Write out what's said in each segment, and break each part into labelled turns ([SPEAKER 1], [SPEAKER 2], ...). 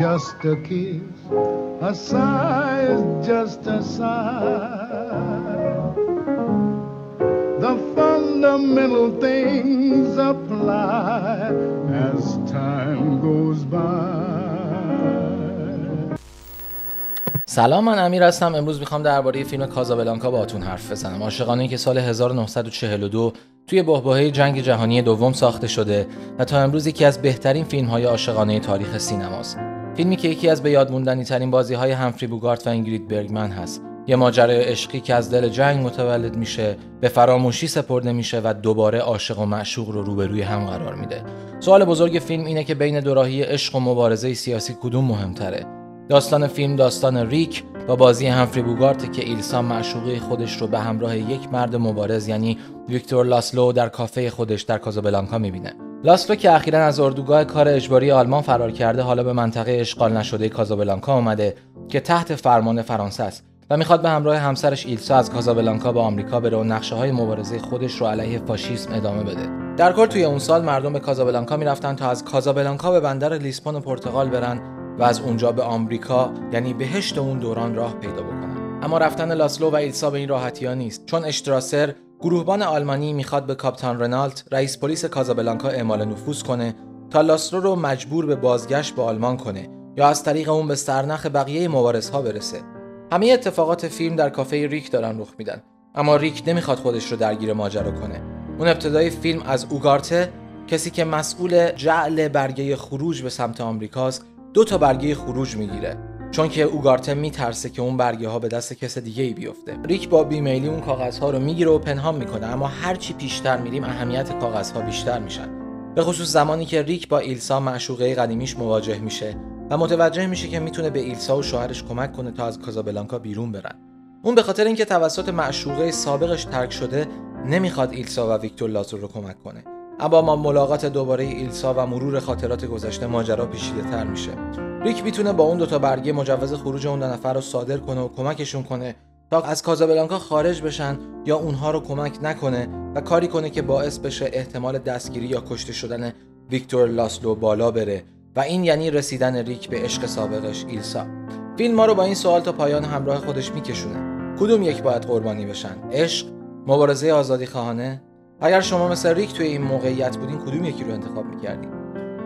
[SPEAKER 1] just a kiss, a sigh is just a sigh. The fundamental things apply as time goes by.
[SPEAKER 2] سلام، من امیر هستم. امروز میخوام درباره فیلم کازابلانکا باهاتون حرف بزنم. عاشقانه‌ای که سال 1942 توی بحبوحه جنگ جهانی دوم ساخته شده و تا امروز یکی از بهترین فیلم‌های عاشقانه تاریخ سینماست. فیلمی که یکی از به یاد موندنی‌ترین بازی‌های همفری بوگارت و اینگرید برگمن هست. یه ماجرای عشقی که از دل جنگ متولد میشه، به فراموشی سپرده میشه و دوباره عاشق و معشوق رو روبروی هم قرار میده. سوال بزرگ فیلم اینه که بین دو راهی عشق و مبارزه سیاسی کدوم مهم‌تره؟ داستان فیلم داستان ریک با بازی همفری بوگارت که ایلسا معشوقه خودش رو به همراه یک مرد مبارز یعنی ویکتور لاسلو در کافه خودش در کازابلانکا میبینه. لاسلو که اخیراً از اردوگاه کار اجباری آلمان فرار کرده، حالا به منطقه اشغال نشده کازابلانکا اومده که تحت فرمان فرانسه است و میخواد به همراه همسرش ایلسا از کازابلانکا به آمریکا بره و نقشه‌های مبارزه خودش رو علیه فاشیسم ادامه بده. در کل توی اون سال مردم به کازابلانکا میرفتن تا از کازابلانکا به بندر لیسبون و پرتغال برن و از اونجا به آمریکا، یعنی بهشت اون دوران، راه پیدا بکنن. اما رفتن لاسلو و ایلسا به این راحتی‌ها نیست، چون اشتراسر، گروهبان آلمانی، میخواد به کاپیتان رنالت، رئیس پلیس کازابلانکا، اعمال نفوذ کنه تا لاسلو رو مجبور به بازگشت به آلمان کنه یا از طریق اون به سرنخ بقیه مبارزها برسه. همه اتفاقات فیلم در کافه ریک دارن رخ میدن، اما ریک نمیخواد خودش رو درگیر ماجرا کنه. اون ابتدای فیلم از اوگارته، کسی که مسئول جعل برگه خروج به سمت آمریکاست، 2 برگه خروج میگیره، چون که اوگارته میترسه که اون برگه ها به دست کس دیگه ای بیفته. ریک با بیمیلی اون کاغذها رو میگیره و پنهان میکنه، اما هرچی پیشتر میریم اهمیت کاغذها بیشتر میشن. به خصوص زمانی که ریک با ایلسا معشوقه قدیمیش مواجه میشه و متوجه میشه که میتونه به ایلسا و شوهرش کمک کنه تا از کازابلانکا بیرون برن. اون به خاطر اینکه توسط معشوقه سابقش ترک شده نمیخواد ایلسا و ویکتور لاسلو رو کمک کنه. اما با ملاقات دوباره ایلسا و مرور خاطرات گذشته ماجرا پیچیده‌تر میشه. ریک میتونه با اون 2 برگه مجوز خروج اون 2 نفر رو صادر کنه و کمکشون کنه تا از کازابلانکا خارج بشن یا اونها رو کمک نکنه و کاری کنه که باعث بشه احتمال دستگیری یا کشته شدن ویکتور لاسلو بالا بره و این یعنی رسیدن ریک به عشق سابقش ایلسا. فیلم ما رو با این سوال تا پایان همراه خودش میکشونه. کدوم یک باید قربانی بشن؟ عشق؟ مبارزه آزادی خواهانه؟ اگر شما مثل ریک توی این موقعیت بودین کدوم یکی رو انتخاب می‌کردین؟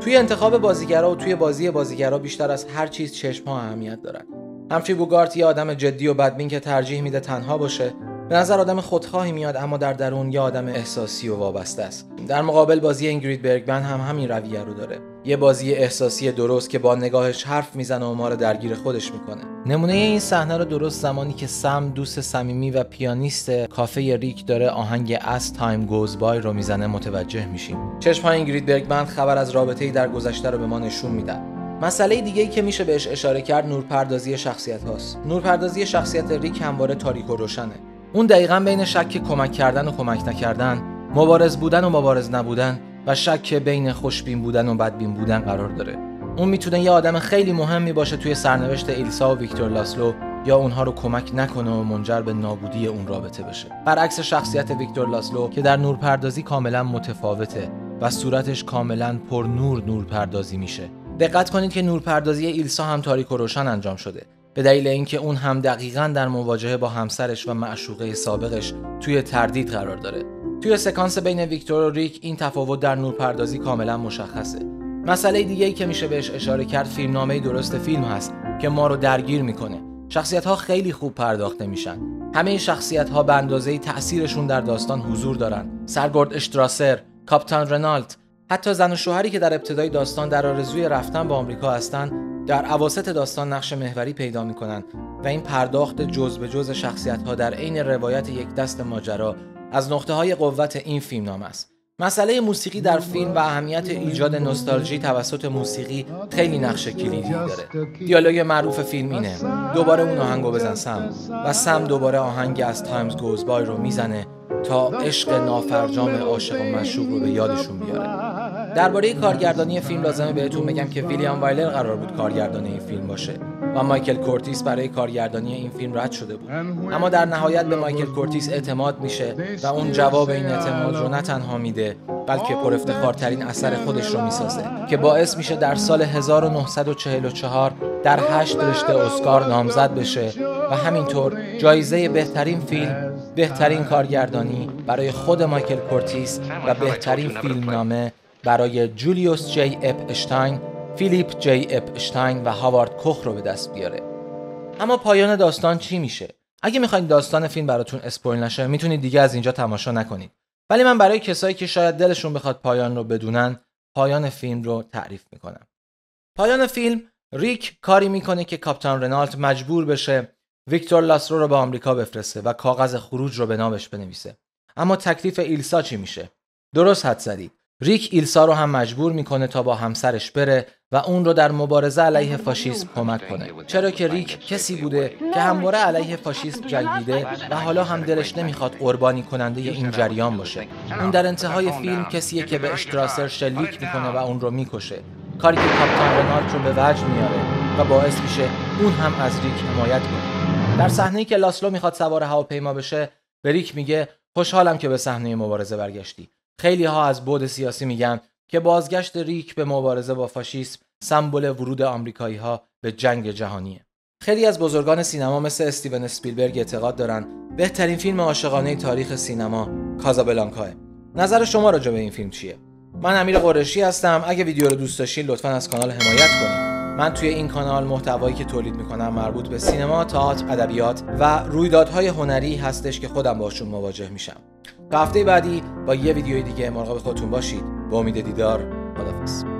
[SPEAKER 2] توی انتخاب بازیگرا و توی بازی بازیگرا بیشتر از هر چیز چشم‌ها اهمیت دارن. همفری بوگارت یه آدم جدی و بدبین که ترجیح میده تنها باشه. به نظر آدم خودخواهی میاد، اما در درون یه آدم احساسی و وابسته است. در مقابل بازی اینگرید برگمن هم همین رویه رو داره. یه بازی احساسی درست که با نگاهش حرف میزنه و ما رو درگیر خودش میکنه. نمونه این صحنه رو درست زمانی که سم، دوست صمیمی و پیانیست کافه ریک، داره آهنگ As Time Goes By رو میزنه متوجه میشیم. چشم‌های اینگرید برگمن خبر از رابطه‌ای در گذشته رو به ما نشون میدن. مسئله دیگه‌ای که میشه بهش اشاره کرد نورپردازی شخصیت هاست. نورپردازی شخصیت ریک همواره تاریک و روشنه. اون دقیقاً بین شک کمک کردن و کمک نکردن، مبارز بودن و مبارز نبودن و شک بین خوشبین بودن و بدبین بودن قرار داره. اون میتونه یه آدم خیلی مهمی باشه توی سرنوشت ایلسا و ویکتور لاسلو یا اونها رو کمک نکنه و منجر به نابودی اون رابطه بشه. برعکس شخصیت ویکتور لاسلو که در نورپردازی کاملاً متفاوته و صورتش کاملاً پر نور پردازی میشه. دقت کنید که نورپردازی ایلسا هم تاریک و روشن انجام شده، به دلیل اینکه اون هم دقیقاً در مواجهه با همسرش و معشوقه سابقش توی تردید قرار داره. توی سکانس بین ویکتور و ریک این تفاوت در نورپردازی کاملاً مشخصه. مسئله دیگه‌ای که میشه بهش اشاره کرد فیلمنامه درست فیلم هست که ما رو درگیر میکنه. شخصیت‌ها خیلی خوب پرداخته میشن. همه شخصیت‌ها به اندازه‌ای تأثیرشون در داستان حضور دارن. سرگرد اشتراسر، کاپیتان رنالت، حتی زن و شوهری که در ابتدای داستان در آرزوی رفتن به آمریکا هستن، در اواسط داستان نقش محوری پیدا میکنن و این پرداخت جز به جز شخصیت‌ها در عین روایت یک دست ماجرا از نقطه‌های قوت این فیلمنامه است. مسئله موسیقی در فیلم و اهمیت ایجاد نوستالژی توسط موسیقی خیلی نقش کلیدی داره. دیالوگ معروف فیلم اینه: دوباره اون آهنگو بزن سم، و سم دوباره آهنگ از تایمز گوز بای رو میزنه تا عشق نافرجام عاشق و معشوق رو به یادشون بیاره. درباره کارگردانی فیلم لازمه بهتون بگم که ویلیام وایلر قرار بود کارگردان این فیلم باشه و و مایکل کورتیس برای کارگردانی این فیلم رد شده بود. اما در نهایت به مایکل کورتیس اعتماد میشه و اون جواب این اعتماد رو نه تنها میده بلکه پر افتخارترین اثر خودش رو میسازه که باعث میشه در سال 1944 در 8 رشته اسکار نامزد بشه و همینطور جایزه بهترین فیلم، بهترین کارگردانی برای خود مایکل کورتیس و بهترین فیلمنامه برای جولیوس جی اپشتاین، فیلیپ جی اپشتاین و هاوارد کوخ رو به دست بیاره. اما پایان داستان چی میشه؟ اگه میخواید داستان فیلم براتون اسپویل نشه میتونید دیگه از اینجا تماشا نکنید. ولی من برای کسایی که شاید دلشون بخواد پایان رو بدونن، پایان فیلم رو تعریف میکنم. پایان فیلم ریک کاری میکنه که کاپیتان رنالت مجبور بشه ویکتور لاسرو رو به آمریکا بفرسته و کاغذ خروج رو به نامش بنویسه. اما تکلیف ایلسا چی میشه؟ درست حد زدید. ریک ایلسا رو هم مجبور میکنه تا با همسرش بره و اون رو در مبارزه علیه فاشیسم کمک کنه، چرا که ریک کسی بوده که همواره علیه فاشیسم جنگیده و حالا هم دلش نمیخواد قربانی کننده این جریان باشه. اون در انتهای فیلم کسیه که به اشتراسر شلیک میکنه و اون رو میکشه، کاری که کاپیتان رنالت رو به وجد میاره و باعث میشه اون هم از ریک حمایت کنه. در صحنه‌ای که لاسلو میخواد سوار هواپیما بشه، به ریک میگه خوشحالم که به صحنه مبارزه برگشتی. خیلی ها از بعد سیاسی میگن که بازگشت ریک به مبارزه با فاشیسم سمبل ورود آمریکایی ها به جنگ جهانیه. خیلی از بزرگان سینما مثل استیون اسپیلبرگ اعتقاد دارن بهترین فیلم عاشقانه تاریخ سینما کازابلانکاه. نظر شما راجع به این فیلم چیه؟ من امیر قریشی هستم. اگه ویدیو رو دوست داشتین لطفاً از کانال حمایت کنید. من توی این کانال محتوایی که تولید میکنم مربوط به سینما، تئاتر، ادبیات و رویدادهای هنری هستش که خودم باشون مواجه میشم. تا هفته بعدی با یه ویدیوی دیگه مراقب خودتون باشید. با امید دیدار. خداحافظ.